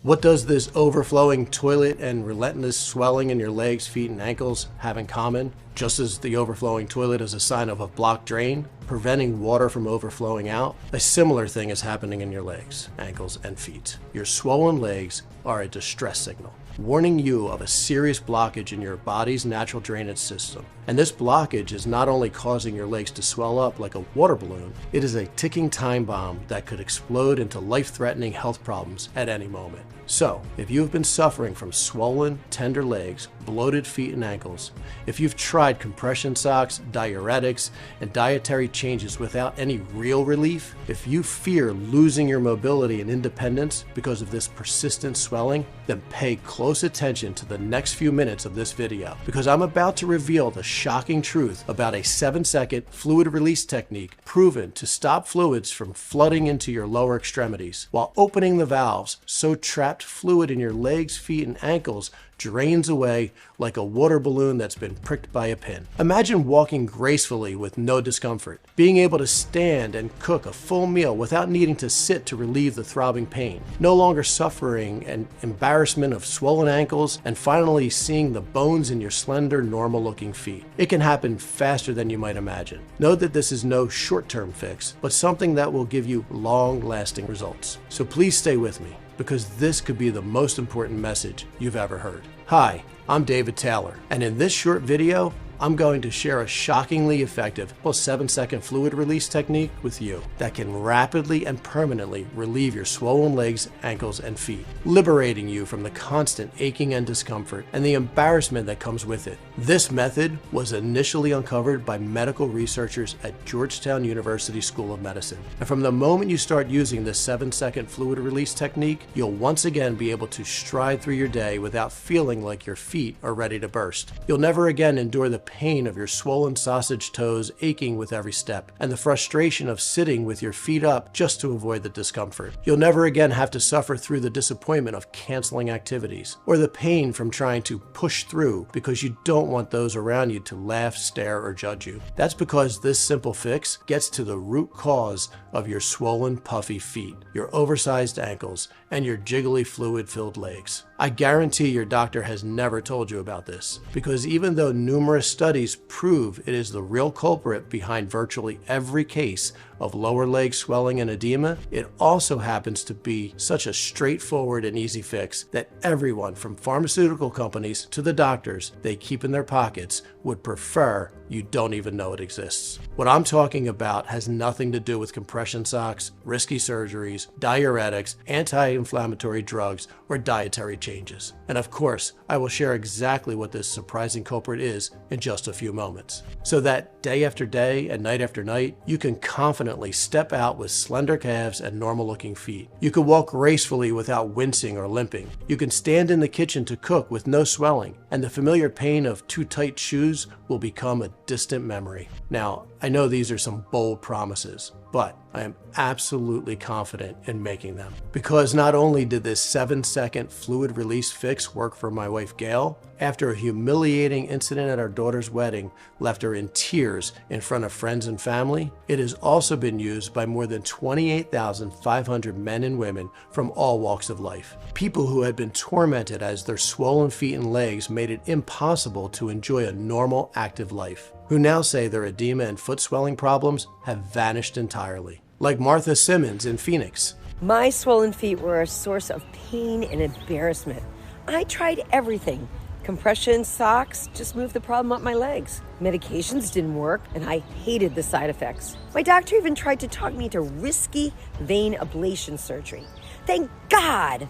What does this overflowing toilet and relentless swelling in your legs, feet, and ankles have in common? Just as the overflowing toilet is a sign of a blocked drain, preventing water from overflowing out, a similar thing is happening in your legs, ankles, and feet. Your swollen legs are a distress signal, warning you of a serious blockage in your body's natural drainage system. And this blockage is not only causing your legs to swell up like a water balloon, it is a ticking time bomb that could explode into life-threatening health problems at any moment. So, if you've been suffering from swollen, tender legs, bloated feet and ankles, if you've tried compression socks, diuretics, and dietary changes without any real relief, if you fear losing your mobility and independence because of this persistent swelling, then pay close attention to the next few minutes of this video, because I'm about to reveal the shocking truth about a 7-second fluid release technique proven to stop fluids from flooding into your lower extremities while opening the valves so trapped fluid in your legs, feet, and ankles drains away like a water balloon that's been pricked by a pin. Imagine walking gracefully with no discomfort, being able to stand and cook a full meal without needing to sit to relieve the throbbing pain, no longer suffering an embarrassment of swollen ankles, and finally seeing the bones in your slender, normal-looking feet. It can happen faster than you might imagine. Note that this is no short-term fix, but something that will give you long-lasting results. So please stay with me, because this could be the most important message you've ever heard. Hi, I'm David Taylor, and in this short video, I'm going to share a shockingly effective 7-second fluid release technique with you that can rapidly and permanently relieve your swollen legs, ankles, and feet, liberating you from the constant aching and discomfort and the embarrassment that comes with it. This method was initially uncovered by medical researchers at Georgetown University School of Medicine. And from the moment you start using this 7-second fluid release technique, you'll once again be able to stride through your day without feeling like your feet are ready to burst. You'll never again endure the pain of your swollen sausage toes aching with every step, and the frustration of sitting with your feet up just to avoid the discomfort. You'll never again have to suffer through the disappointment of canceling activities, or the pain from trying to push through because you don't want those around you to laugh, stare, or judge you. That's because this simple fix gets to the root cause of your swollen, puffy feet, your oversized ankles, and your jiggly fluid-filled legs. I guarantee your doctor has never told you about this, because even though numerous studies prove it is the real culprit behind virtually every case of lower leg swelling and edema, it also happens to be such a straightforward and easy fix that everyone from pharmaceutical companies to the doctors they keep in their pockets would prefer you don't even know it exists. What I'm talking about has nothing to do with compression socks, risky surgeries, diuretics, anti-inflammatory drugs, or dietary changes. And of course, I will share exactly what this surprising culprit is in just a few moments, so that day after day and night after night, you can confidently step out with slender calves and normal-looking feet. You can walk gracefully without wincing or limping. You can stand in the kitchen to cook with no swelling, and the familiar pain of too tight shoes will become a distant memory. Now, I know these are some bold promises, but I am absolutely confident in making them. Because not only did this 7-second fluid release fix work for my wife Gail, after a humiliating incident at our daughter's wedding left her in tears in front of friends and family, it has also been used by more than 28,500 men and women from all walks of life. People who had been tormented as their swollen feet and legs made it impossible to enjoy a normal, active life, who now say their edema and foot swelling problems have vanished entirely. Like Martha Simmons in Phoenix. My swollen feet were a source of pain and embarrassment. I tried everything. Compression socks just moved the problem up my legs. Medications didn't work, and I hated the side effects. My doctor even tried to talk me into risky vein ablation surgery. Thank God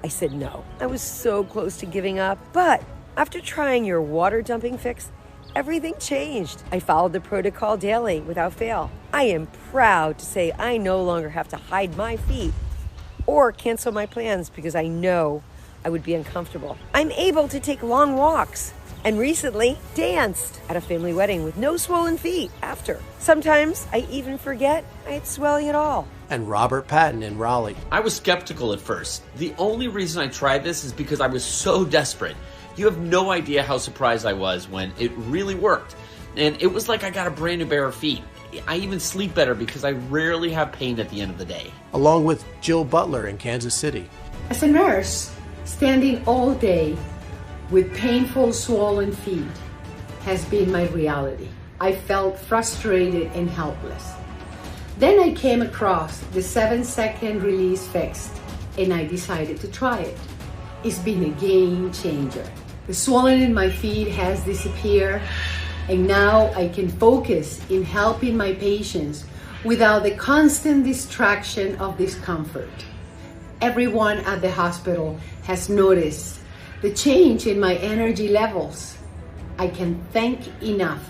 I said no. I was so close to giving up. But after trying your water dumping fix, everything changed. I followed the protocol daily without fail. I am proud to say I no longer have to hide my feet or cancel my plans because I know I would be uncomfortable. I'm able to take long walks and recently danced at a family wedding with no swollen feet after. Sometimes I even forget I had swelling at all. And Robert Patton in Raleigh. I was skeptical at first. The only reason I tried this is because I was so desperate. You have no idea how surprised I was when it really worked. And it was like I got a brand new pair of feet. I even sleep better because I rarely have pain at the end of the day. Along with Jill Butler in Kansas City. As a nurse, standing all day with painful swollen feet has been my reality. I felt frustrated and helpless. Then I came across the 7-second release fix and I decided to try it. It's been a game changer. The swelling in my feet has disappeared and now I can focus in helping my patients without the constant distraction of discomfort. Everyone at the hospital has noticed the change in my energy levels. I can thank enough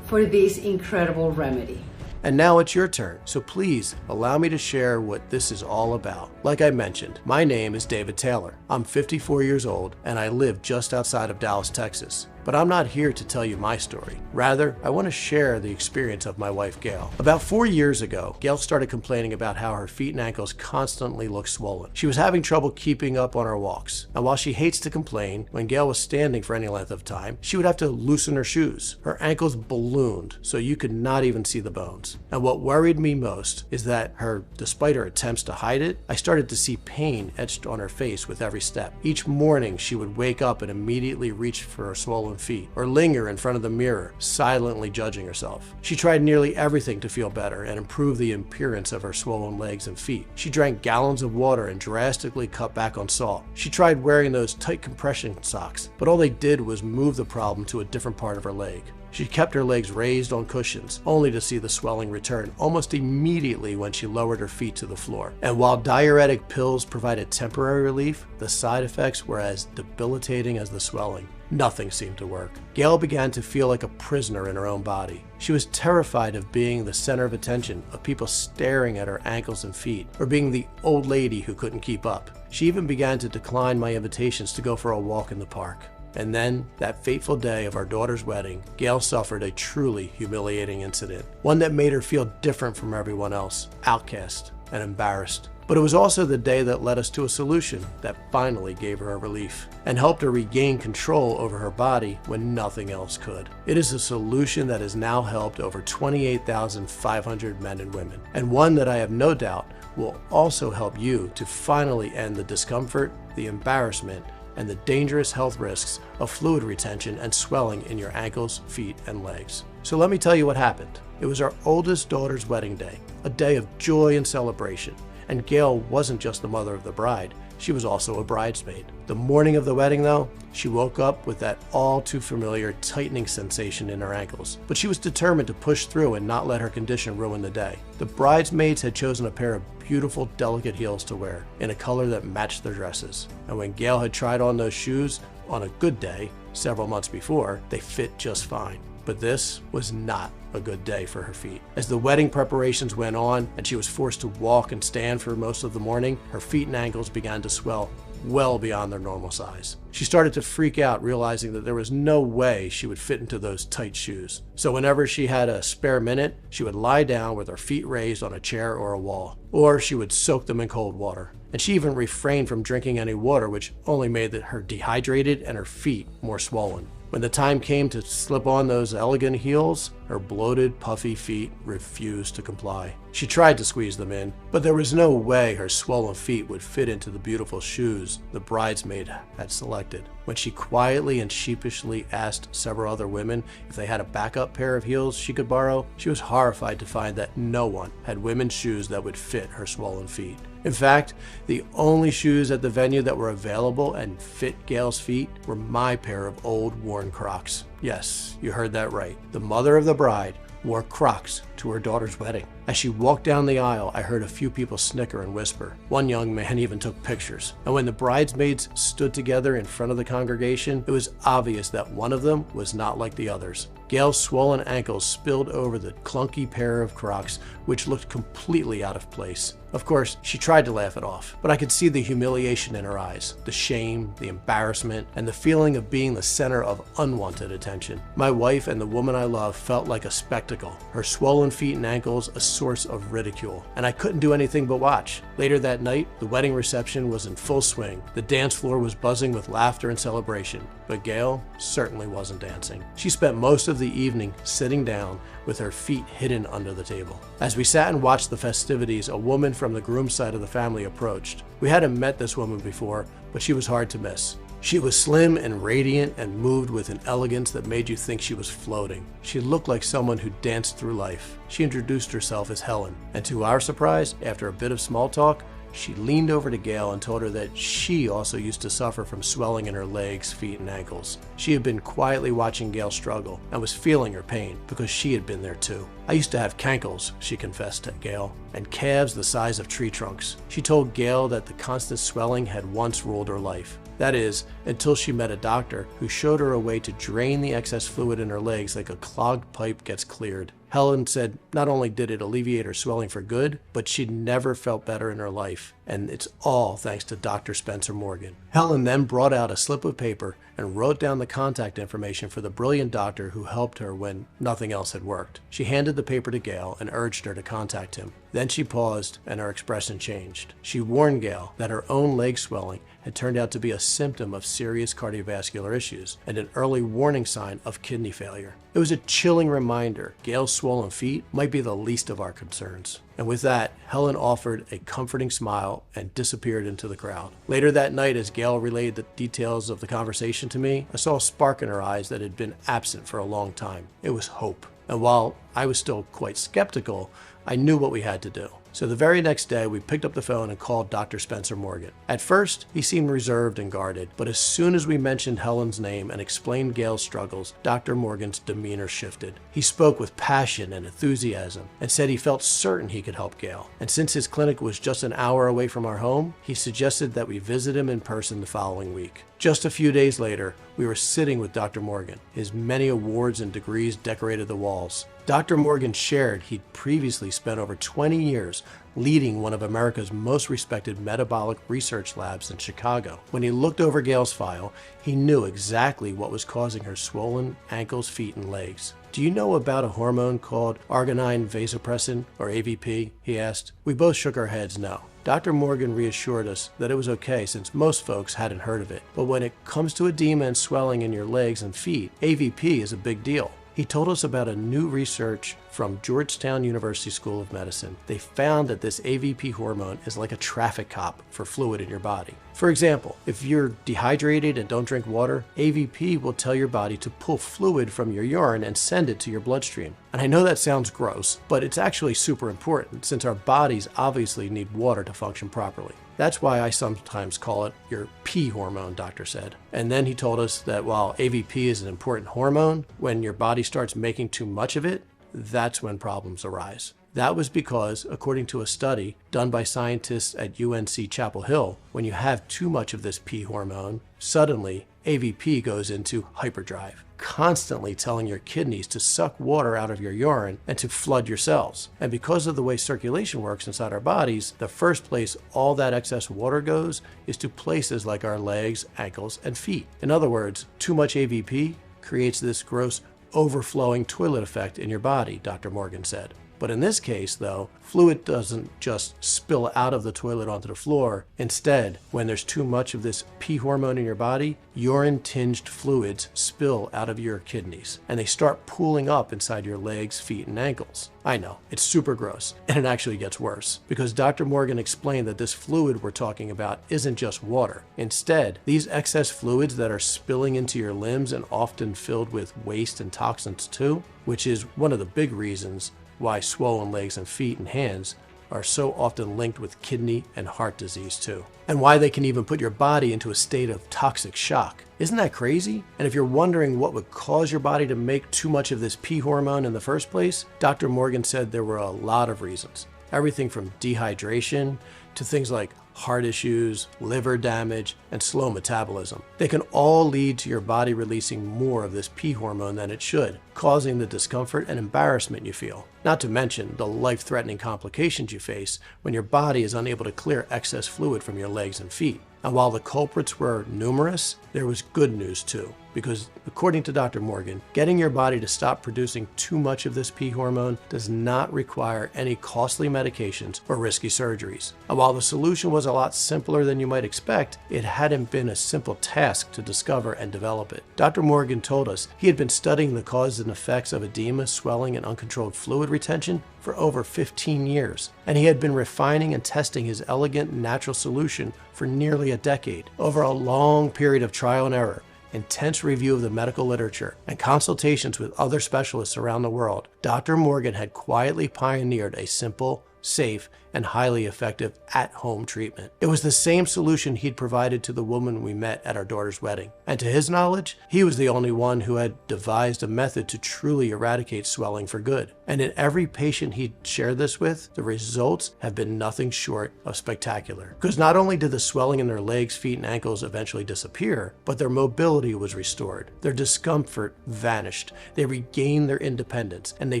for this incredible remedy. And now it's your turn, so please allow me to share what this is all about. Like I mentioned, my name is David Taylor. I'm 54 years old and I live just outside of Dallas, Texas. But I'm not here to tell you my story. Rather, I want to share the experience of my wife, Gail. About 4 years ago, Gail started complaining about how her feet and ankles constantly looked swollen. She was having trouble keeping up on her walks. And while she hates to complain, when Gail was standing for any length of time, she would have to loosen her shoes. Her ankles ballooned, so you could not even see the bones. And what worried me most is that despite her attempts to hide it, I started to see pain etched on her face with every step. Each morning, she would wake up and immediately reach for her swollen feet, or linger in front of the mirror, silently judging herself. She tried nearly everything to feel better and improve the appearance of her swollen legs and feet. She drank gallons of water and drastically cut back on salt. She tried wearing those tight compression socks, but all they did was move the problem to a different part of her leg. She kept her legs raised on cushions, only to see the swelling return almost immediately when she lowered her feet to the floor. And while diuretic pills provided temporary relief, the side effects were as debilitating as the swelling. Nothing seemed to work. Gail began to feel like a prisoner in her own body. She was terrified of being the center of attention, of people staring at her ankles and feet, or being the old lady who couldn't keep up. She even began to decline my invitations to go for a walk in the park. And then, that fateful day of our daughter's wedding, Gail suffered a truly humiliating incident. One that made her feel different from everyone else, outcast and embarrassed. But it was also the day that led us to a solution that finally gave her a relief and helped her regain control over her body when nothing else could. It is a solution that has now helped over 28,500 men and women, and one that I have no doubt will also help you to finally end the discomfort, the embarrassment, and the dangerous health risks of fluid retention and swelling in your ankles, feet, and legs. So let me tell you what happened. It was our oldest daughter's wedding day, a day of joy and celebration. And Gail wasn't just the mother of the bride, she was also a bridesmaid. The morning of the wedding, though, she woke up with that all too familiar tightening sensation in her ankles. But she was determined to push through and not let her condition ruin the day. The bridesmaids had chosen a pair of beautiful, delicate heels to wear in a color that matched their dresses. And when Gail had tried on those shoes on a good day several months before, they fit just fine. But this was not a good day for her feet. As the wedding preparations went on and she was forced to walk and stand for most of the morning, her feet and ankles began to swell well beyond their normal size. She started to freak out, realizing that there was no way she would fit into those tight shoes. So whenever she had a spare minute, she would lie down with her feet raised on a chair or a wall, or she would soak them in cold water. And she even refrained from drinking any water, which only made her dehydrated and her feet more swollen. When the time came to slip on those elegant heels, her bloated, puffy feet refused to comply. She tried to squeeze them in, but there was no way her swollen feet would fit into the beautiful shoes the bridesmaid had selected. When she quietly and sheepishly asked several other women if they had a backup pair of heels she could borrow, she was horrified to find that no one had women's shoes that would fit her swollen feet. In fact, the only shoes at the venue that were available and fit Gail's feet were my pair of old worn Crocs. Yes, you heard that right. The mother of the bride wore Crocs to her daughter's wedding. As she walked down the aisle, I heard a few people snicker and whisper. One young man even took pictures. And when the bridesmaids stood together in front of the congregation, it was obvious that one of them was not like the others. Gail's swollen ankles spilled over the clunky pair of Crocs, which looked completely out of place. Of course, she tried to laugh it off, but I could see the humiliation in her eyes, the shame, the embarrassment, and the feeling of being the center of unwanted attention. My wife and the woman I love felt like a spectacle. Her swollen feet and ankles, a source of ridicule, and I couldn't do anything but watch. Later that night, the wedding reception was in full swing. The dance floor was buzzing with laughter and celebration, but Gail certainly wasn't dancing. She spent most of the evening sitting down with her feet hidden under the table. As we sat and watched the festivities, a woman from the groom's side of the family approached. We hadn't met this woman before, but she was hard to miss. She was slim and radiant and moved with an elegance that made you think she was floating. She looked like someone who danced through life. She introduced herself as Helen, and to our surprise, after a bit of small talk, she leaned over to Gail and told her that she also used to suffer from swelling in her legs, feet, and ankles. She had been quietly watching Gail struggle and was feeling her pain because she had been there too. I used to have cankles, she confessed to Gail, and calves the size of tree trunks. She told Gail that the constant swelling had once ruled her life. That is, until she met a doctor who showed her a way to drain the excess fluid in her legs like a clogged pipe gets cleared. Helen said not only did it alleviate her swelling for good, but she'd never felt better in her life, and it's all thanks to Dr. Spencer Morgan. Helen then brought out a slip of paper and wrote down the contact information for the brilliant doctor who helped her when nothing else had worked. She handed the paper to Gail and urged her to contact him. Then she paused and her expression changed. She warned Gail that her own leg swelling had turned out to be a symptom of serious cardiovascular issues and an early warning sign of kidney failure. It was a chilling reminder Gail's swollen feet might be the least of our concerns. And with that, Helen offered a comforting smile and disappeared into the crowd. Later that night, as Gail relayed the details of the conversation to me, I saw a spark in her eyes that had been absent for a long time. It was hope. And while I was still quite skeptical, I knew what we had to do. So the very next day, we picked up the phone and called Dr. Spencer Morgan. At first, he seemed reserved and guarded, but as soon as we mentioned Helen's name and explained Gail's struggles, Dr. Morgan's demeanor shifted. He spoke with passion and enthusiasm and said he felt certain he could help Gail. And since his clinic was just an hour away from our home, he suggested that we visit him in person the following week. Just a few days later, we were sitting with Dr. Morgan. His many awards and degrees decorated the walls. Dr. Morgan shared he'd previously spent over 20 years leading one of America's most respected metabolic research labs in Chicago. When he looked over Gail's file, he knew exactly what was causing her swollen ankles, feet, and legs. "Do you know about a hormone called arginine vasopressin, or AVP?" he asked. We both shook our heads no. Dr. Morgan reassured us that it was okay since most folks hadn't heard of it. But when it comes to edema and swelling in your legs and feet, AVP is a big deal. He told us about a new research from Georgetown University School of Medicine. They found that this AVP hormone is like a traffic cop for fluid in your body. For example, if you're dehydrated and don't drink water, AVP will tell your body to pull fluid from your urine and send it to your bloodstream. And I know that sounds gross, but it's actually super important since our bodies obviously need water to function properly. That's why I sometimes call it your pee hormone, doctor said. And then he told us that while AVP is an important hormone, when your body starts making too much of it, that's when problems arise. That was because, according to a study done by scientists at UNC Chapel Hill, when you have too much of this pee hormone, suddenly AVP goes into hyperdrive, constantly telling your kidneys to suck water out of your urine and to flood your cells. And because of the way circulation works inside our bodies, the first place all that excess water goes is to places like our legs, ankles, and feet. In other words, too much AVP creates this gross overflowing toilet effect in your body, Dr. Morgan said. But in this case, though, fluid doesn't just spill out of the toilet onto the floor. Instead, when there's too much of this pee hormone in your body, urine-tinged fluids spill out of your kidneys, and they start pooling up inside your legs, feet, and ankles. I know, it's super gross, and it actually gets worse, because Dr. Morgan explained that this fluid we're talking about isn't just water. Instead, these excess fluids that are spilling into your limbs and often filled with waste and toxins too, which is one of the big reasons why swollen legs and feet and hands are so often linked with kidney and heart disease too, and why they can even put your body into a state of toxic shock. Isn't that crazy? And if you're wondering what would cause your body to make too much of this pee hormone in the first place, Dr. Morgan said there were a lot of reasons. Everything from dehydration to things like heart issues, liver damage, and slow metabolism. They can all lead to your body releasing more of this pee hormone than it should, causing the discomfort and embarrassment you feel. Not to mention the life-threatening complications you face when your body is unable to clear excess fluid from your legs and feet. And while the culprits were numerous, there was good news too. because according to Dr. Morgan, getting your body to stop producing too much of this P hormone does not require any costly medications or risky surgeries. And while the solution was a lot simpler than you might expect, it hadn't been a simple task to discover and develop it. Dr. Morgan told us he had been studying the causes and effects of edema, swelling, and uncontrolled fluid retention for over 15 years, and he had been refining and testing his elegant natural solution for nearly a decade. Over a long period of trial and error, intense review of the medical literature, and consultations with other specialists around the world, Dr. Morgan had quietly pioneered a simple, safe, and highly effective at-home treatment. It was the same solution he'd provided to the woman we met at our daughter's wedding. And to his knowledge, he was the only one who had devised a method to truly eradicate swelling for good. And in every patient he'd shared this with, the results have been nothing short of spectacular. Because not only did the swelling in their legs, feet, and ankles eventually disappear, but their mobility was restored. Their discomfort vanished. They regained their independence, and they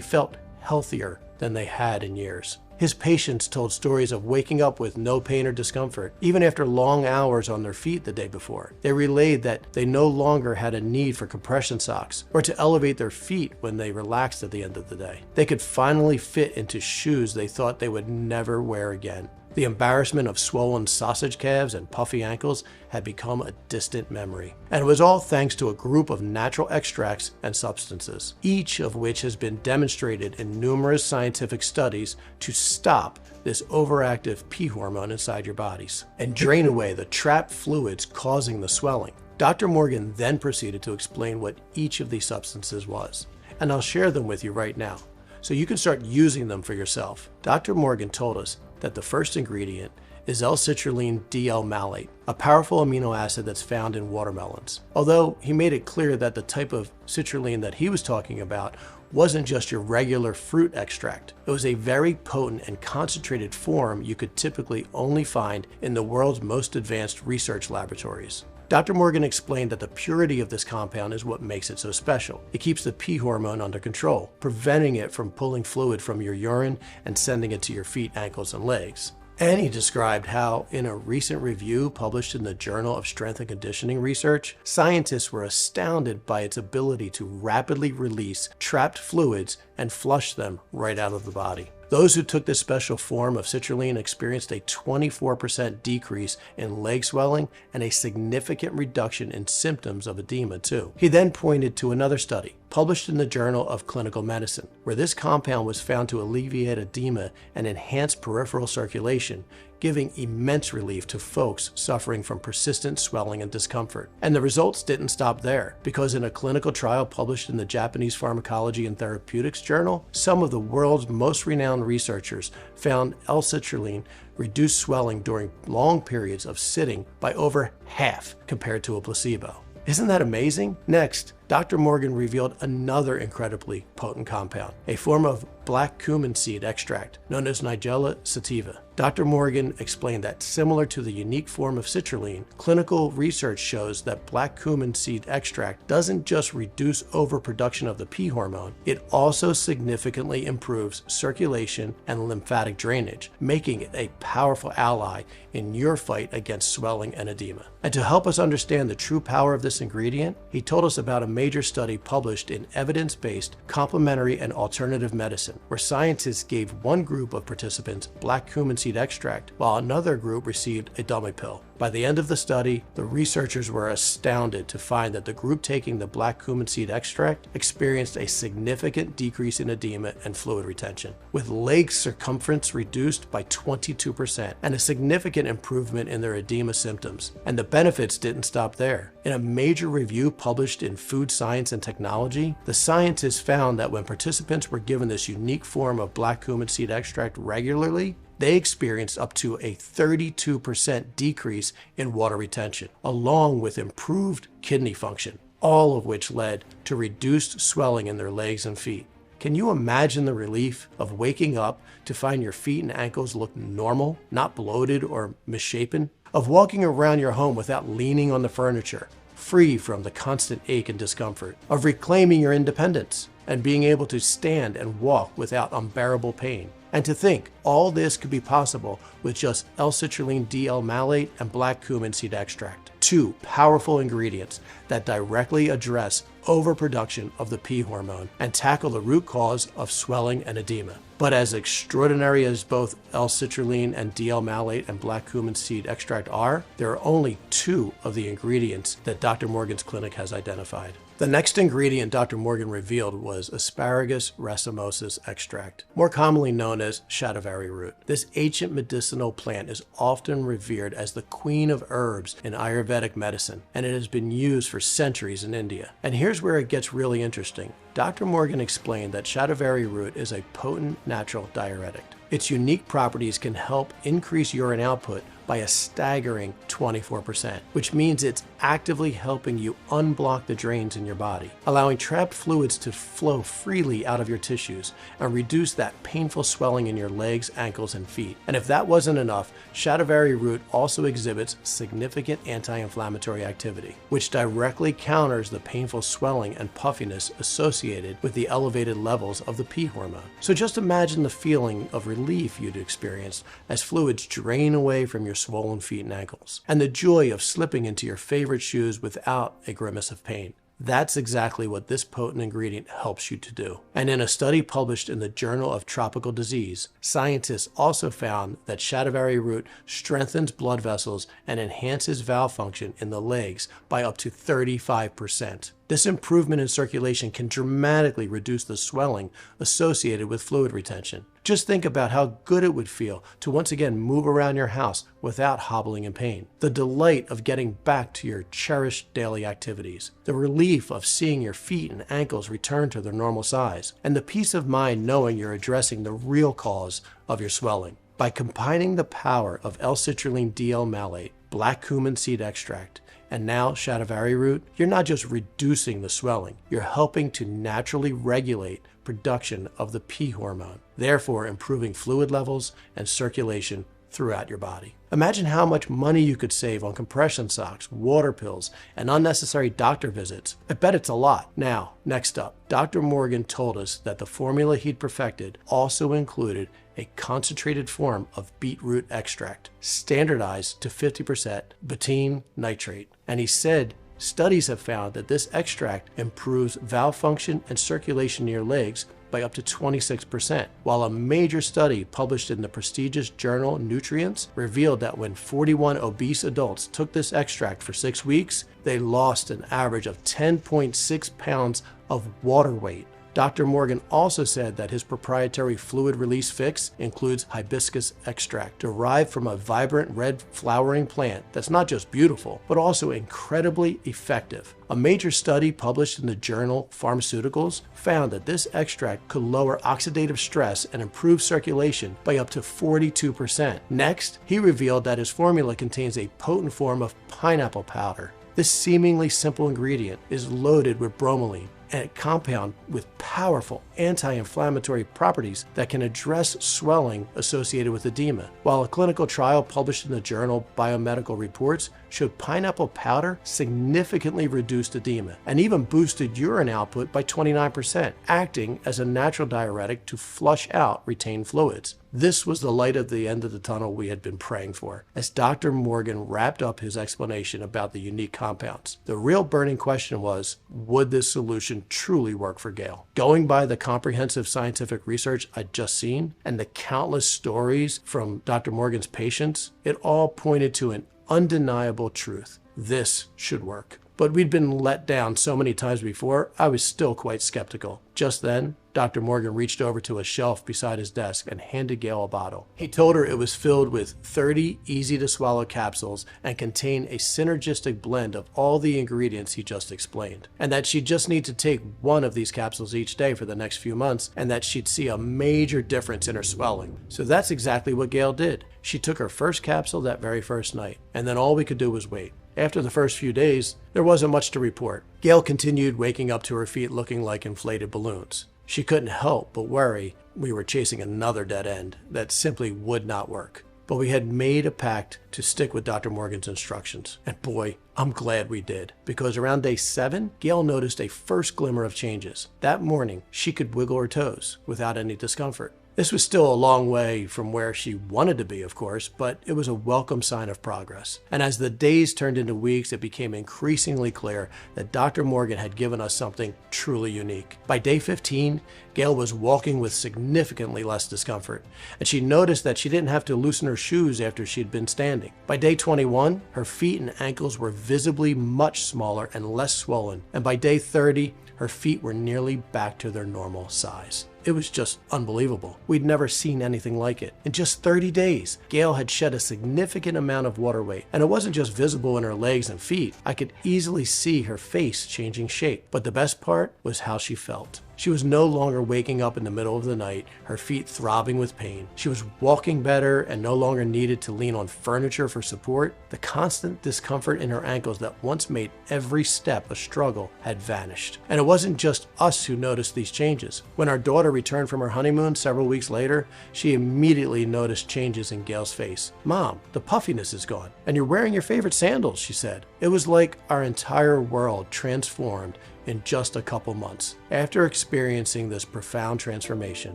felt healthier than they had in years. His patients told stories of waking up with no pain or discomfort, even after long hours on their feet the day before. They relayed that they no longer had a need for compression socks or to elevate their feet when they relaxed at the end of the day. They could finally fit into shoes they thought they would never wear again. The embarrassment of swollen sausage calves and puffy ankles had become a distant memory. And it was all thanks to a group of natural extracts and substances, each of which has been demonstrated in numerous scientific studies to stop this overactive P hormone inside your bodies and drain away the trapped fluids causing the swelling. Dr. Morgan then proceeded to explain what each of these substances was, and I'll share them with you right now, so you can start using them for yourself. Dr. Morgan told us that the first ingredient is L-citrulline D-L-malate, a powerful amino acid that's found in watermelons. Although he made it clear that the type of citrulline that he was talking about wasn't just your regular fruit extract. It was a very potent and concentrated form you could typically only find in the world's most advanced research laboratories. Dr. Morgan explained that the purity of this compound is what makes it so special. It keeps the P hormone under control, preventing it from pulling fluid from your urine and sending it to your feet, ankles, and legs. And he described how, in a recent review published in the Journal of Strength and Conditioning Research, scientists were astounded by its ability to rapidly release trapped fluids and flush them right out of the body. Those who took this special form of citrulline experienced a 24% decrease in leg swelling and a significant reduction in symptoms of edema too. He then pointed to another study published in the Journal of Clinical Medicine, where this compound was found to alleviate edema and enhance peripheral circulation, giving immense relief to folks suffering from persistent swelling and discomfort. And the results didn't stop there, because in a clinical trial published in the Japanese Pharmacology and Therapeutics Journal, some of the world's most renowned researchers found L-citrulline reduced swelling during long periods of sitting by over half compared to a placebo. Isn't that amazing? Next, Dr. Morgan revealed another incredibly potent compound, a form of black cumin seed extract known as Nigella sativa. Dr. Morgan explained that similar to the unique form of citrulline, clinical research shows that black cumin seed extract doesn't just reduce overproduction of the P hormone, it also significantly improves circulation and lymphatic drainage, making it a powerful ally in your fight against swelling and edema. And to help us understand the true power of this ingredient, he told us about a major study published in Evidence-Based Complementary and Alternative Medicine, where scientists gave one group of participants black cumin seed extract, while another group received a dummy pill. By the end of the study, the researchers were astounded to find that the group taking the black cumin seed extract experienced a significant decrease in edema and fluid retention, with leg circumference reduced by 22% and a significant improvement in their edema symptoms. And the benefits didn't stop there. In a major review published in Food Science and Technology, the scientists found that when participants were given this unique form of black cumin seed extract regularly, they experienced up to a 32% decrease in water retention, along with improved kidney function, all of which led to reduced swelling in their legs and feet. Can you imagine the relief of waking up to find your feet and ankles look normal, not bloated or misshapen? Of walking around your home without leaning on the furniture, free from the constant ache and discomfort? Of reclaiming your independence and being able to stand and walk without unbearable pain? And to think all this could be possible with just L-citrulline D-L-malate and black cumin seed extract. Two powerful ingredients that directly address overproduction of the P hormone and tackle the root cause of swelling and edema. But as extraordinary as both L-citrulline and D-L-malate and black cumin seed extract are, there are only two of the ingredients that Dr. Morgan's clinic has identified. The next ingredient Dr. Morgan revealed was asparagus racemosus extract, more commonly known as shatavari root. This ancient medicinal plant is often revered as the queen of herbs in Ayurvedic medicine, and it has been used for centuries in India. And here's where it gets really interesting. Dr. Morgan explained that shatavari root is a potent natural diuretic. Its unique properties can help increase urine output by a staggering 24%, which means it's actively helping you unblock the drains in your body, allowing trapped fluids to flow freely out of your tissues and reduce that painful swelling in your legs, ankles, and feet. And if that wasn't enough, shatavari root also exhibits significant anti-inflammatory activity, which directly counters the painful swelling and puffiness associated with the elevated levels of the P hormone. So just imagine the feeling of relief you'd experience as fluids drain away from your swollen feet and ankles, and the joy of slipping into your favorite shoes without a grimace of pain. That's exactly what this potent ingredient helps you to do. And in a study published in the Journal of Tropical Disease, scientists also found that shatavari root strengthens blood vessels and enhances valve function in the legs by up to 35%. This improvement in circulation can dramatically reduce the swelling associated with fluid retention. Just think about how good it would feel to once again move around your house without hobbling in pain. The delight of getting back to your cherished daily activities. The relief of seeing your feet and ankles return to their normal size. And the peace of mind knowing you're addressing the real cause of your swelling. By combining the power of L-citrulline D-L-malate, black cumin seed extract, and now shatavari root, you're not just reducing the swelling, you're helping to naturally regulate production of the P hormone, therefore improving fluid levels and circulation throughout your body. Imagine how much money you could save on compression socks, water pills, and unnecessary doctor visits. I bet it's a lot. Now, next up, Dr. Morgan told us that the formula he'd perfected also included a concentrated form of beetroot extract, standardized to 50% betaine nitrate. And he said studies have found that this extract improves valve function and circulation in your legs by up to 26%, while a major study published in the prestigious journal Nutrients revealed that when 41 obese adults took this extract for 6 weeks, they lost an average of 10.6 pounds of water weight. Dr. Morgan also said that his proprietary fluid release fix includes hibiscus extract, derived from a vibrant red flowering plant that's not just beautiful, but also incredibly effective. A major study published in the journal Pharmaceuticals found that this extract could lower oxidative stress and improve circulation by up to 42%. Next, he revealed that his formula contains a potent form of pineapple powder. This seemingly simple ingredient is loaded with bromelain, and a compound with powerful anti-inflammatory properties that can address swelling associated with edema. While a clinical trial published in the journal Biomedical Reports showed pineapple powder significantly reduced edema and even boosted urine output by 29%, acting as a natural diuretic to flush out retained fluids. This was the light at the end of the tunnel we had been praying for, as Dr. Morgan wrapped up his explanation about the unique compounds. The real burning question was, would this solution truly work for Gail? Going by the comprehensive scientific research I'd just seen and the countless stories from Dr. Morgan's patients, it all pointed to an undeniable truth. This should work. But we'd been let down so many times before, I was still quite skeptical. Just then, Dr. Morgan reached over to a shelf beside his desk and handed Gail a bottle. He told her it was filled with 30 easy-to-swallow capsules and contained a synergistic blend of all the ingredients he just explained, and that she'd just need to take one of these capsules each day for the next few months, and that she'd see a major difference in her swelling. So that's exactly what Gail did. She took her first capsule that very first night, and then all we could do was wait. After the first few days, there wasn't much to report. Gail continued waking up to her feet looking like inflated balloons. She couldn't help but worry we were chasing another dead end that simply would not work. But we had made a pact to stick with Dr. Morgan's instructions. And boy, I'm glad we did. Because around day 7, Gail noticed a first glimmer of changes. That morning, she could wiggle her toes without any discomfort. This was still a long way from where she wanted to be, of course, but it was a welcome sign of progress. And as the days turned into weeks, it became increasingly clear that Dr. Morgan had given us something truly unique. By day 15, Gail was walking with significantly less discomfort, and she noticed that she didn't have to loosen her shoes after she'd been standing. By day 21, her feet and ankles were visibly much smaller and less swollen, and by day 30, her feet were nearly back to their normal size. It was just unbelievable. We'd never seen anything like it. In just 30 days, Gail had shed a significant amount of water weight, and it wasn't just visible in her legs and feet. I could easily see her face changing shape, but the best part was how she felt. She was no longer waking up in the middle of the night, her feet throbbing with pain. She was walking better and no longer needed to lean on furniture for support. The constant discomfort in her ankles that once made every step a struggle had vanished. And it wasn't just us who noticed these changes. When our daughter returned from her honeymoon several weeks later, she immediately noticed changes in Gail's face. "Mom, the puffiness is gone, and you're wearing your favorite sandals," she said. It was like our entire world transformed in just a couple months. After experiencing this profound transformation,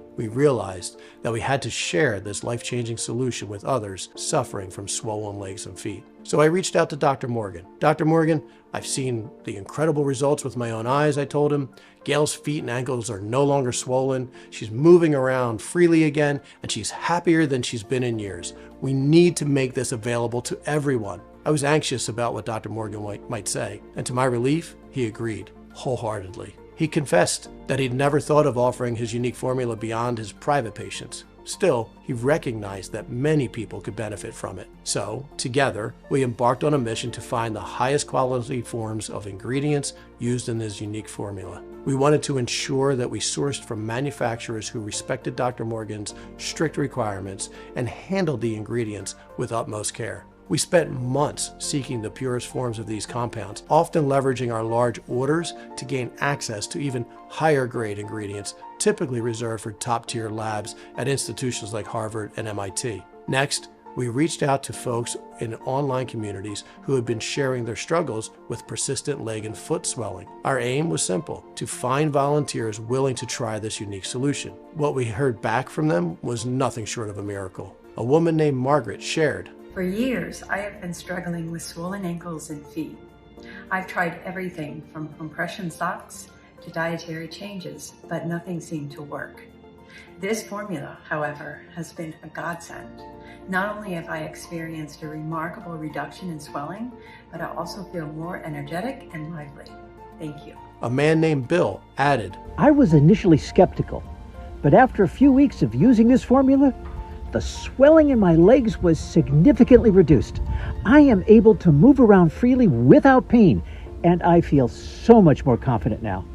we realized that we had to share this life-changing solution with others suffering from swollen legs and feet. So I reached out to Dr. Morgan. "Dr. Morgan, I've seen the incredible results with my own eyes," I told him. "Gail's feet and ankles are no longer swollen. She's moving around freely again, and she's happier than she's been in years. We need to make this available to everyone." I was anxious about what Dr. Morgan might say, and to my relief, he agreed wholeheartedly. He confessed that he'd never thought of offering his unique formula beyond his private patients. Still, he recognized that many people could benefit from it. So, together, we embarked on a mission to find the highest quality forms of ingredients used in this unique formula. We wanted to ensure that we sourced from manufacturers who respected Dr. Morgan's strict requirements and handled the ingredients with utmost care. We spent months seeking the purest forms of these compounds, often leveraging our large orders to gain access to even higher grade ingredients, typically reserved for top-tier labs at institutions like Harvard and MIT. Next, we reached out to folks in online communities who had been sharing their struggles with persistent leg and foot swelling. Our aim was simple: to find volunteers willing to try this unique solution. What we heard back from them was nothing short of a miracle. A woman named Margaret shared, "For years, I have been struggling with swollen ankles and feet. I've tried everything from compression socks to dietary changes, but nothing seemed to work. This formula, however, has been a godsend. Not only have I experienced a remarkable reduction in swelling, but I also feel more energetic and lively. Thank you." A man named Bill added, "I was initially skeptical, but after a few weeks of using this formula, the swelling in my legs was significantly reduced. I am able to move around freely without pain, and I feel so much more confident now.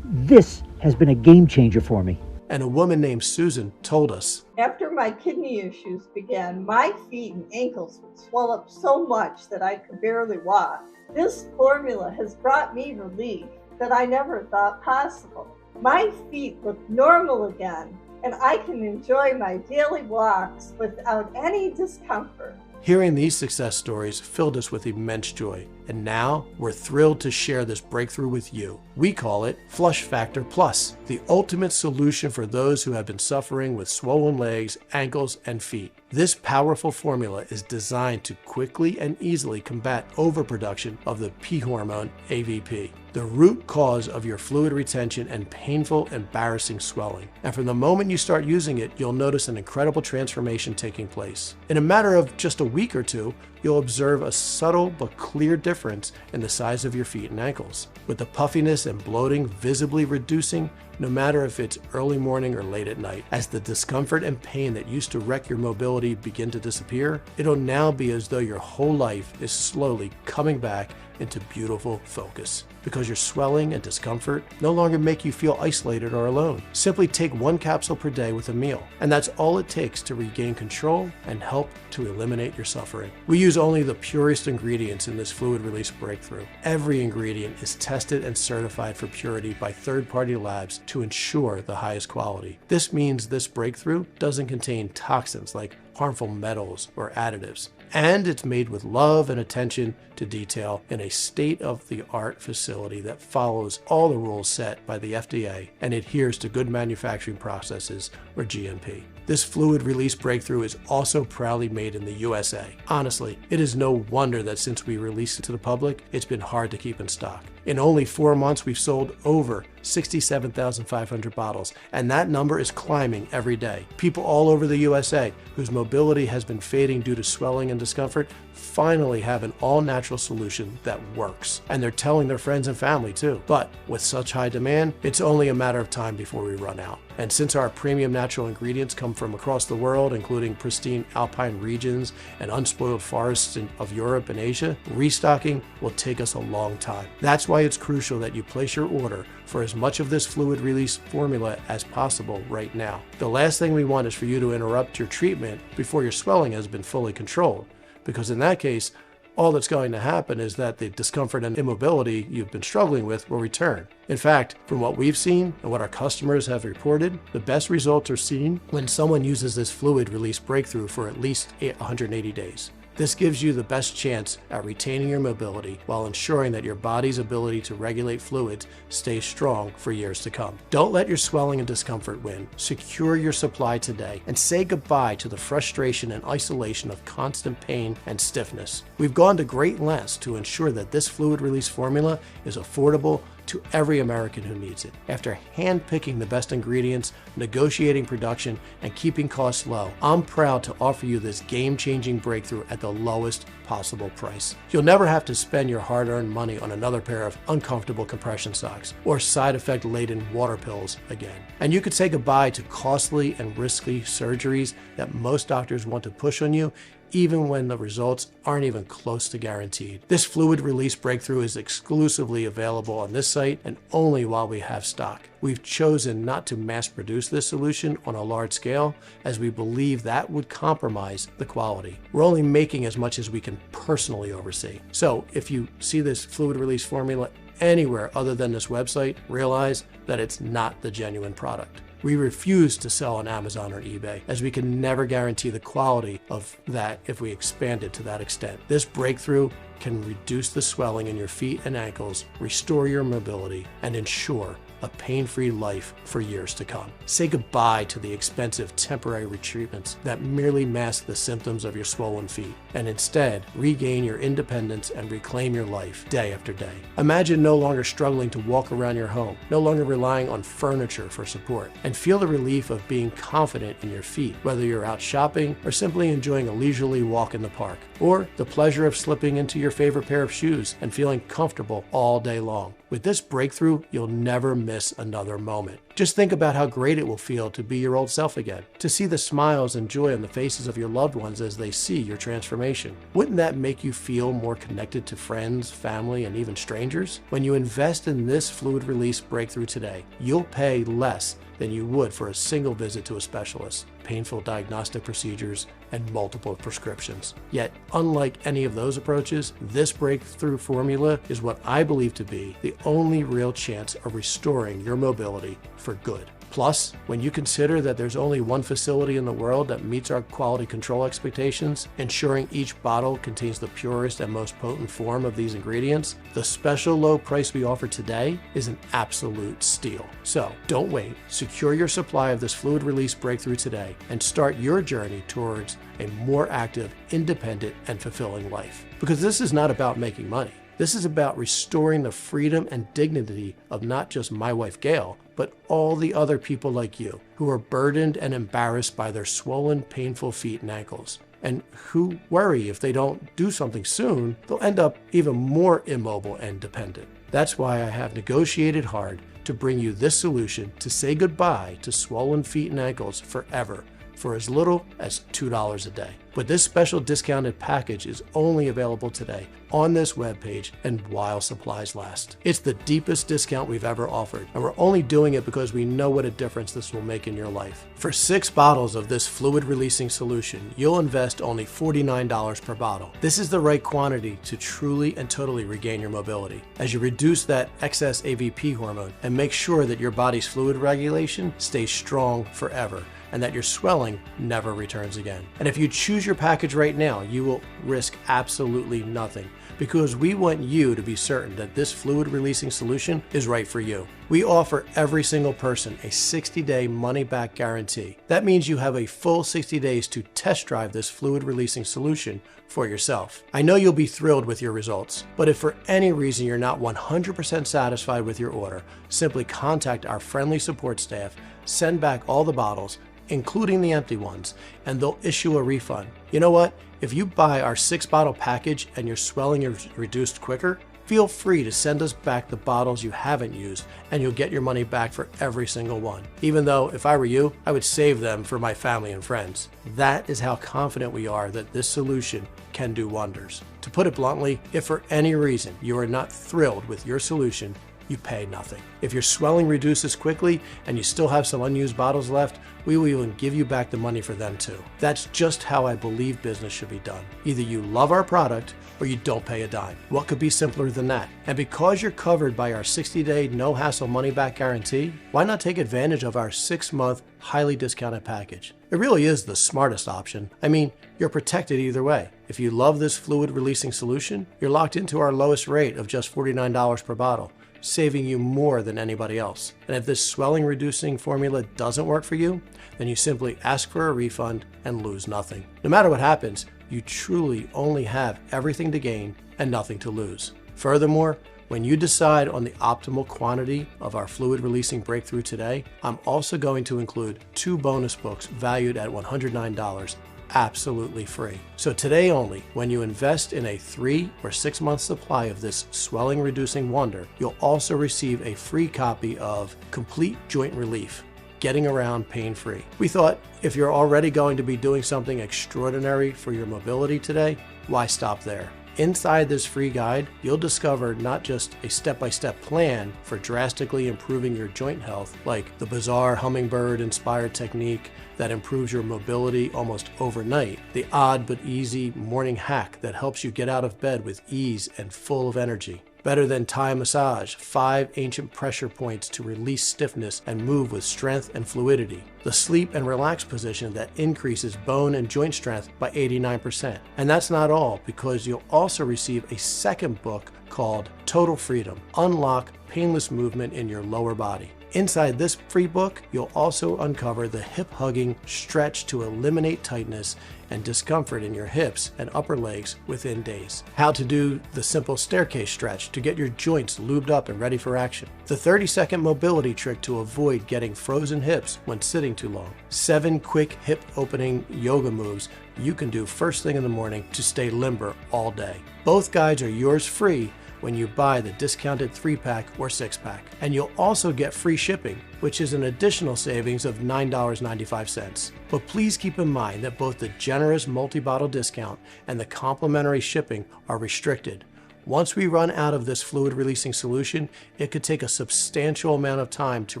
This has been a game changer for me." And a woman named Susan told us, "After my kidney issues began, my feet and ankles would swell up so much that I could barely walk. This formula has brought me relief that I never thought possible. My feet look normal again, and I can enjoy my daily walks without any discomfort." Hearing these success stories filled us with immense joy, and now we're thrilled to share this breakthrough with you. We call it Flush Factor Plus, the ultimate solution for those who have been suffering with swollen legs, ankles, and feet. This powerful formula is designed to quickly and easily combat overproduction of the P hormone, AVP, the root cause of your fluid retention and painful, embarrassing swelling. And from the moment you start using it, you'll notice an incredible transformation taking place. In a matter of just a week or two, you'll observe a subtle but clear difference in the size of your feet and ankles, with the puffiness and bloating visibly reducing, no matter if it's early morning or late at night. As the discomfort and pain that used to wreck your mobility begin to disappear, it'll now be as though your whole life is slowly coming back into beautiful focus, because your swelling and discomfort no longer make you feel isolated or alone. Simply take one capsule per day with a meal, and that's all it takes to regain control and help to eliminate your suffering. We use only the purest ingredients in this fluid release breakthrough. Every ingredient is tested and certified for purity by third-party labs to ensure the highest quality. This means this breakthrough doesn't contain toxins like harmful metals or additives. And it's made with love and attention to detail in a state-of-the-art facility that follows all the rules set by the FDA and adheres to good manufacturing processes, or GMP. This fluid release breakthrough is also proudly made in the USA. Honestly, it is no wonder that since we released it to the public, it's been hard to keep in stock. In only 4 months, we've sold over 67,500 bottles, and that number is climbing every day. People all over the USA whose mobility has been fading due to swelling and discomfort finally have an all-natural solution that works. And they're telling their friends and family too. But with such high demand, it's only a matter of time before we run out. And since our premium natural ingredients come from across the world, including pristine alpine regions and unspoiled forests of Europe and Asia, restocking will take us a long time. That's why it's crucial that you place your order for as much of this fluid release formula as possible right now. The last thing we want is for you to interrupt your treatment before your swelling has been fully controlled, because in that case, all that's going to happen is that the discomfort and immobility you've been struggling with will return. In fact, from what we've seen and what our customers have reported, the best results are seen when someone uses this fluid release breakthrough for at least 180 days. This gives you the best chance at retaining your mobility while ensuring that your body's ability to regulate fluids stays strong for years to come. Don't let your swelling and discomfort win. Secure your supply today and say goodbye to the frustration and isolation of constant pain and stiffness. We've gone to great lengths to ensure that this fluid release formula is affordable to every American who needs it. After handpicking the best ingredients, negotiating production, and keeping costs low, I'm proud to offer you this game-changing breakthrough at the lowest possible price. You'll never have to spend your hard-earned money on another pair of uncomfortable compression socks or side effect-laden water pills again. And you could say goodbye to costly and risky surgeries that most doctors want to push on you, even when the results aren't even close to guaranteed. This fluid release breakthrough is exclusively available on this site and only while we have stock. We've chosen not to mass produce this solution on a large scale as we believe that would compromise the quality. We're only making as much as we can personally oversee. So if you see this fluid release formula anywhere other than this website, realize that it's not the genuine product. We refuse to sell on Amazon or eBay, as we can never guarantee the quality of that if we expand it to that extent. This breakthrough can reduce the swelling in your feet and ankles, restore your mobility, and ensure a pain-free life for years to come. Say goodbye to the expensive temporary treatments that merely mask the symptoms of your swollen feet, and instead regain your independence and reclaim your life day after day. Imagine no longer struggling to walk around your home, no longer relying on furniture for support, and feel the relief of being confident in your feet, whether you're out shopping or simply enjoying a leisurely walk in the park, or the pleasure of slipping into your favorite pair of shoes and feeling comfortable all day long. With this breakthrough, you'll never miss another moment. Just think about how great it will feel to be your old self again, to see the smiles and joy on the faces of your loved ones as they see your transformation. Wouldn't that make you feel more connected to friends, family, and even strangers? When you invest in this fluid release breakthrough today, you'll pay less than you would for a single visit to a specialist, painful diagnostic procedures, and multiple prescriptions. Yet, unlike any of those approaches, this breakthrough formula is what I believe to be the only real chance of restoring your mobility for good. Plus, when you consider that there's only one facility in the world that meets our quality control expectations, ensuring each bottle contains the purest and most potent form of these ingredients, the special low price we offer today is an absolute steal. So, don't wait. Secure your supply of this fluid release breakthrough today and start your journey towards a more active, independent, and fulfilling life. Because this is not about making money. This is about restoring the freedom and dignity of not just my wife Gail, but all the other people like you who are burdened and embarrassed by their swollen, painful feet and ankles, and who worry if they don't do something soon, they'll end up even more immobile and dependent. That's why I have negotiated hard to bring you this solution to say goodbye to swollen feet and ankles forever, for as little as $2 a day. But this special discounted package is only available today on this webpage and while supplies last. It's the deepest discount we've ever offered, and we're only doing it because we know what a difference this will make in your life. For 6 bottles of this fluid releasing solution, you'll invest only $49 per bottle. This is the right quantity to truly and totally regain your mobility, as you reduce that excess AVP hormone and make sure that your body's fluid regulation stays strong forever. and that your swelling never returns again. And if you choose your package right now, you will risk absolutely nothing, because we want you to be certain that this fluid releasing solution is right for you. We offer every single person a 60-day money-back guarantee. That means you have a full 60 days to test drive this fluid releasing solution for yourself. I know you'll be thrilled with your results, but if for any reason you're not 100% satisfied with your order, simply contact our friendly support staff, send back all the bottles, including the empty ones, and they'll issue a refund. You know what? If you buy our 6-bottle package and your swelling is reduced quicker, feel free to send us back the bottles you haven't used, and you'll get your money back for every single one. Even though, if I were you, I would save them for my family and friends. That is how confident we are that this solution can do wonders. To put it bluntly, if for any reason you are not thrilled with your solution, you pay nothing. If your swelling reduces quickly and you still have some unused bottles left, we will even give you back the money for them too. That's just how I believe business should be done. Either you love our product or you don't pay a dime. What could be simpler than that? And because you're covered by our 60-day no-hassle money-back guarantee, why not take advantage of our 6-month highly discounted package? It really is the smartest option. I mean, you're protected either way. If you love this fluid releasing solution, you're locked into our lowest rate of just $49 per bottle, saving you more than anybody else. And if this swelling reducing formula doesn't work for you, then you simply ask for a refund and lose nothing. No matter what happens, you truly only have everything to gain and nothing to lose. Furthermore, when you decide on the optimal quantity of our fluid releasing breakthrough today, I'm also going to include 2 bonus books valued at $109, absolutely free. So today only, when you invest in a 3 or 6 month supply of this swelling reducing wonder, you'll also receive a free copy of Complete Joint Relief, Getting Around Pain-Free. We thought if you're already going to be doing something extraordinary for your mobility today, why stop there? Inside this free guide, you'll discover not just a step-by-step plan for drastically improving your joint health, like the bizarre hummingbird-inspired technique that improves your mobility almost overnight, the odd but easy morning hack that helps you get out of bed with ease and full of energy, better than Thai massage, 5 ancient pressure points to release stiffness and move with strength and fluidity, the sleep and relax position that increases bone and joint strength by 89%. And that's not all, because you'll also receive a second book called Total Freedom, Unlock Painless Movement in Your Lower Body. Inside this free book, you'll also uncover the hip-hugging stretch to eliminate tightness and discomfort in your hips and upper legs within days. How to do the simple staircase stretch to get your joints lubed up and ready for action. The 30-second mobility trick to avoid getting frozen hips when sitting too long. 7 quick hip opening yoga moves you can do first thing in the morning to stay limber all day. Both guides are yours free when you buy the discounted 3-pack or 6-pack. And you'll also get free shipping, which is an additional savings of $9.95. But please keep in mind that both the generous multi-bottle discount and the complimentary shipping are restricted. Once we run out of this fluid releasing solution, it could take a substantial amount of time to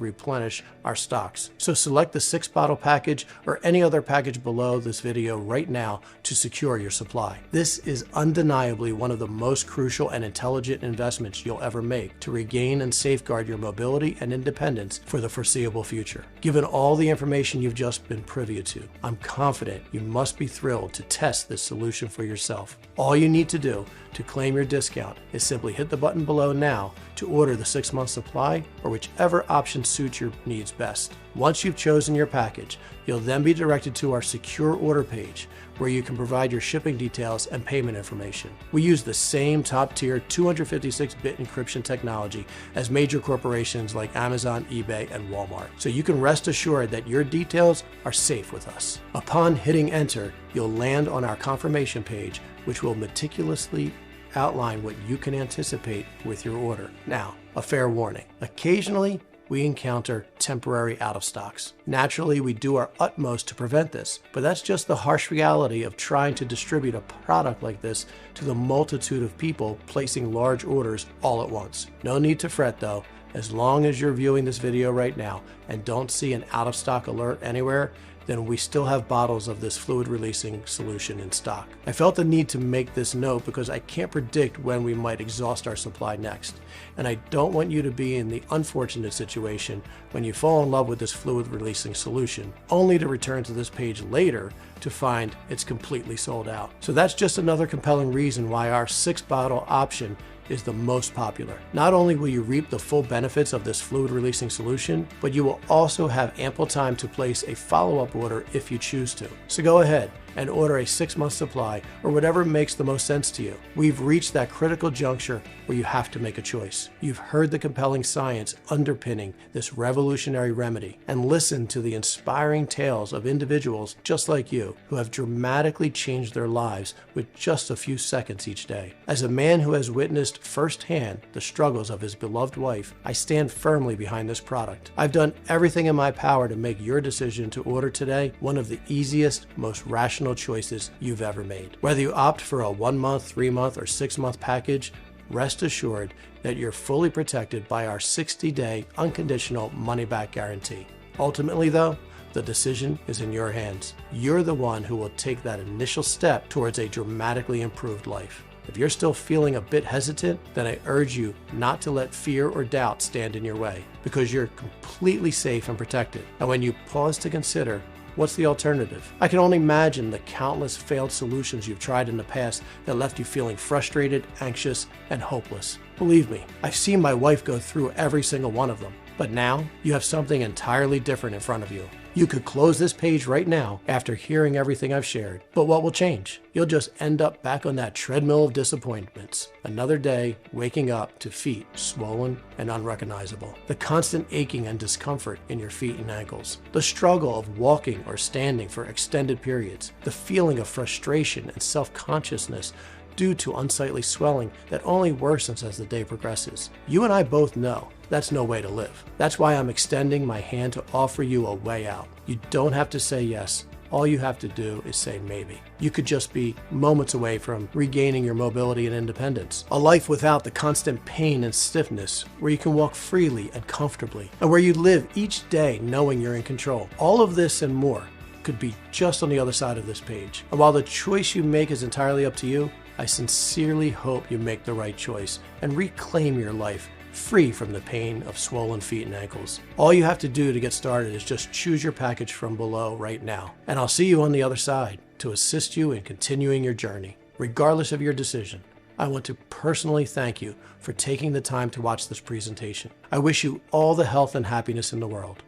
replenish our stocks. So select the 6-bottle package or any other package below this video right now to secure your supply. This is undeniably one of the most crucial and intelligent investments you'll ever make to regain and safeguard your mobility and independence for the foreseeable future. Given all the information you've just been privy to, I'm confident you must be thrilled to test this solution for yourself. All you need to do to claim your discount is simply hit the button below now to order the 6-month supply or whichever option suits your needs best. Once you've chosen your package, you'll then be directed to our secure order page where you can provide your shipping details and payment information. We use the same top-tier 256-bit encryption technology as major corporations like Amazon, eBay, and Walmart, so you can rest assured that your details are safe with us. Upon hitting enter, you'll land on our confirmation page, which will meticulously outline what you can anticipate with your order. Now, a fair warning. Occasionally, we encounter temporary out of stocks. Naturally, we do our utmost to prevent this, but that's just the harsh reality of trying to distribute a product like this to the multitude of people placing large orders all at once. No need to fret though. As long as you're viewing this video right now and don't see an out of stock alert anywhere, then we still have bottles of this fluid releasing solution in stock. I felt the need to make this note because I can't predict when we might exhaust our supply next. And I don't want you to be in the unfortunate situation when you fall in love with this fluid releasing solution, only to return to this page later to find it's completely sold out. So that's just another compelling reason why our 6-bottle option is the most popular. Not only will you reap the full benefits of this fluid releasing solution, but you will also have ample time to place a follow-up order if you choose to. So go ahead and order a 6-month supply or whatever makes the most sense to you. We've reached that critical juncture where you have to make a choice. You've heard the compelling science underpinning this revolutionary remedy and listened to the inspiring tales of individuals just like you who have dramatically changed their lives with just a few seconds each day. As a man who has witnessed firsthand the struggles of his beloved wife, I stand firmly behind this product. I've done everything in my power to make your decision to order today one of the easiest, most rational choices you've ever made. Whether you opt for a 1-month, 3-month, or 6-month package, rest assured that you're fully protected by our 60-day unconditional money-back guarantee. Ultimately, though, the decision is in your hands. You're the one who will take that initial step towards a dramatically improved life. If you're still feeling a bit hesitant, then I urge you not to let fear or doubt stand in your way, because you're completely safe and protected. And when you pause to consider, what's the alternative? I can only imagine the countless failed solutions you've tried in the past that left you feeling frustrated, anxious, and hopeless. Believe me, I've seen my wife go through every single one of them. But now, you have something entirely different in front of you. You could close this page right now after hearing everything I've shared. But what will change? You'll just end up back on that treadmill of disappointments. Another day, waking up to feet swollen and unrecognizable. The constant aching and discomfort in your feet and ankles. The struggle of walking or standing for extended periods. The feeling of frustration and self-consciousness due to unsightly swelling that only worsens as the day progresses. You and I both know that's no way to live. That's why I'm extending my hand to offer you a way out. You don't have to say yes. All you have to do is say maybe. You could just be moments away from regaining your mobility and independence. A life without the constant pain and stiffness, where you can walk freely and comfortably, and where you live each day knowing you're in control. All of this and more could be just on the other side of this page. And while the choice you make is entirely up to you, I sincerely hope you make the right choice and reclaim your life free from the pain of swollen feet and ankles. All you have to do to get started is just choose your package from below right now. And I'll see you on the other side to assist you in continuing your journey. Regardless of your decision, I want to personally thank you for taking the time to watch this presentation. I wish you all the health and happiness in the world.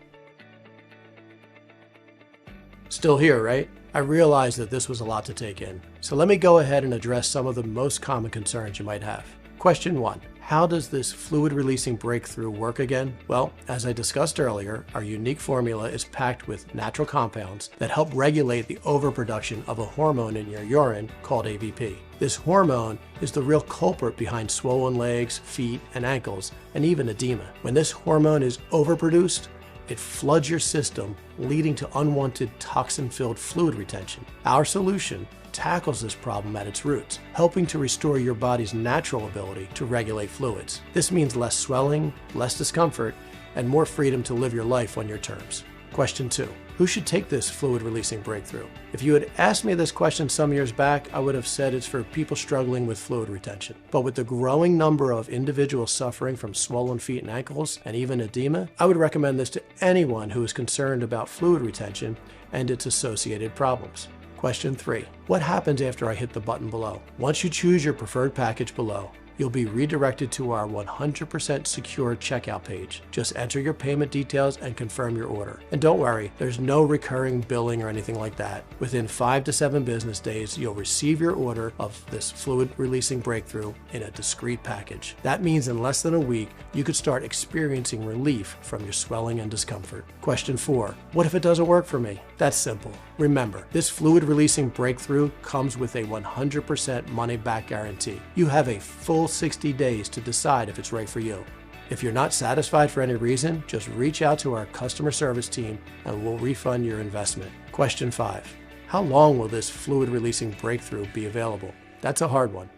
Still here, right? I realize that this was a lot to take in. So let me go ahead and address some of the most common concerns you might have. Question 1. How does this fluid releasing breakthrough work again? Well, as I discussed earlier, our unique formula is packed with natural compounds that help regulate the overproduction of a hormone in your urine called AVP. This hormone is the real culprit behind swollen legs, feet, and ankles, and even edema. When this hormone is overproduced, it floods your system, leading to unwanted toxin-filled fluid retention. Our solution tackles this problem at its roots, helping to restore your body's natural ability to regulate fluids. This means less swelling, less discomfort, and more freedom to live your life on your terms. Question 2. Who should take this fluid releasing breakthrough? If you had asked me this question some years back, I would have said it's for people struggling with fluid retention. But with the growing number of individuals suffering from swollen feet and ankles, and even edema, I would recommend this to anyone who is concerned about fluid retention and its associated problems. Question 3. What happens after I hit the button below? Once you choose your preferred package below, you'll be redirected to our 100% secure checkout page. Just enter your payment details and confirm your order. And don't worry, there's no recurring billing or anything like that. Within 5 to 7 business days, you'll receive your order of this fluid releasing breakthrough in a discreet package. That means in less than a week, you could start experiencing relief from your swelling and discomfort. Question 4. What if it doesn't work for me? That's simple. Remember, this fluid releasing breakthrough comes with a 100% money back guarantee. You have a full 60 days to decide if it's right for you. If you're not satisfied for any reason, just reach out to our customer service team and we'll refund your investment. Question 5. How long will this fluid releasing breakthrough be available? That's a hard one.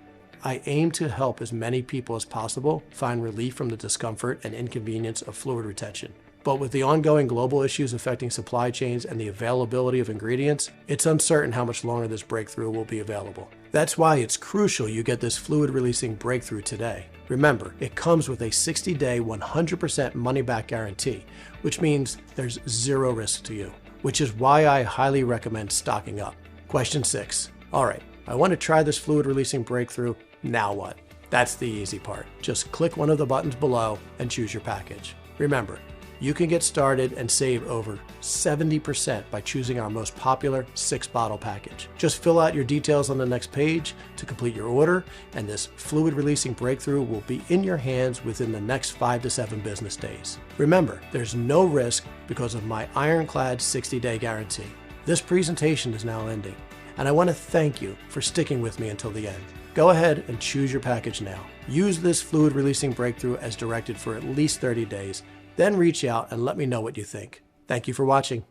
I aim to help as many people as possible find relief from the discomfort and inconvenience of fluid retention. But with the ongoing global issues affecting supply chains and the availability of ingredients, it's uncertain how much longer this breakthrough will be available. That's why it's crucial you get this fluid-releasing breakthrough today. Remember, it comes with a 60-day, 100% money-back guarantee, which means there's zero risk to you, which is why I highly recommend stocking up. Question 6. All right, I want to try this fluid-releasing breakthrough. Now what? That's the easy part. Just click one of the buttons below and choose your package. Remember, you can get started and save over 70% by choosing our most popular 6-bottle package. Just fill out your details on the next page to complete your order, and this fluid-releasing breakthrough will be in your hands within the next 5 to 7 business days. Remember, there's no risk because of my ironclad 60-day guarantee. This presentation is now ending, and I want to thank you for sticking with me until the end. Go ahead and choose your package now. Use this fluid-releasing breakthrough as directed for at least 30 days. Then reach out and let me know what you think. Thank you for watching.